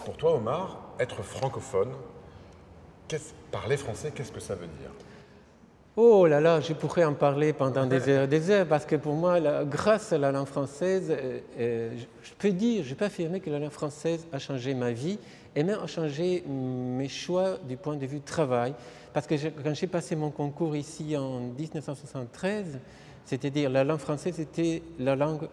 pour toi, Omar, être francophone, parler français, qu'est-ce que ça veut dire? Oh là là, je pourrais en parler pendant des heures, parce que pour moi, grâce à la langue française, je peux dire, je peux affirmer que la langue française a changé ma vie et même a changé mes choix du point de vue travail. Parce que quand j'ai passé mon concours ici en 1973, c'est-à-dire la langue française était la langue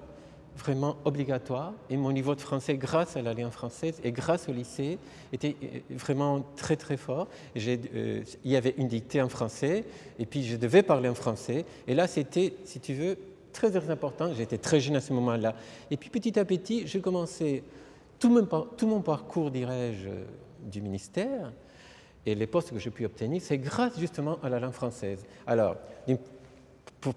vraiment obligatoire et mon niveau de français grâce à la langue française et grâce au lycée était vraiment très très fort. Il y avait une dictée en français et puis je devais parler en français et là c'était, si tu veux, très très important. J'étais très jeune à ce moment-là et puis petit à petit j'ai commencé tout mon parcours, dirais-je, du ministère et les postes que j'ai pu obtenir, c'est grâce justement à la langue française. Alors,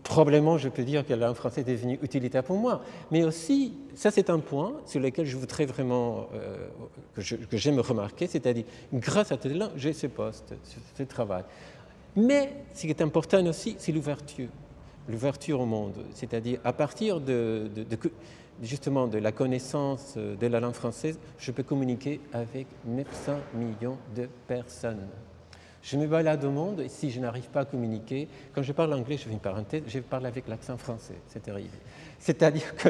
probablement, je peux dire que la langue française est devenue utilitaire pour moi. Mais aussi, ça c'est un point sur lequel je voudrais vraiment que j'aime remarquer, c'est-à-dire, grâce à cette langue, j'ai ce poste, ce travail. Mais ce qui est important aussi, c'est l'ouverture au monde. C'est-à-dire, à partir justement de la connaissance de la langue française, je peux communiquer avec 900 millions de personnes. Je me balade au monde et si je n'arrive pas à communiquer, quand je parle anglais, je fais une parenthèse, je parle avec l'accent français, c'est terrible. C'est-à-dire que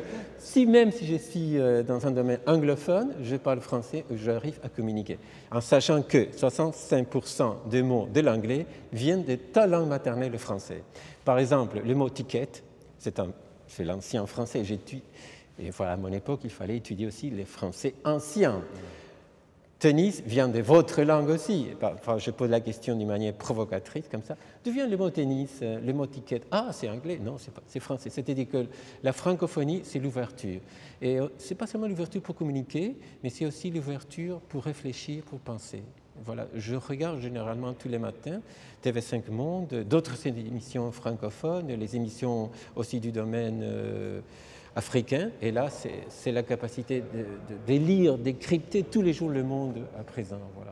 même si je suis dans un domaine anglophone, je parle français et j'arrive à communiquer. En sachant que 65% des mots de l'anglais viennent de ta langue maternelle, le français. Par exemple, le mot ticket, c'est l'ancien français. Et voilà, à mon époque, il fallait étudier aussi les français anciens. Tennis vient de votre langue aussi. Enfin, je pose la question d'une manière provocatrice, comme ça. D'où vient le mot tennis, le mot ticket? Ah, c'est anglais? Non, c'est français. C'est-à-dire que la francophonie, c'est l'ouverture. Et ce n'est pas seulement l'ouverture pour communiquer, mais c'est aussi l'ouverture pour réfléchir, pour penser. Voilà, je regarde généralement tous les matins TV5 Monde, d'autres émissions francophones, les émissions aussi du domaine africain. Et là, c'est la capacité de lire, décrypter tous les jours le monde à présent. Voilà.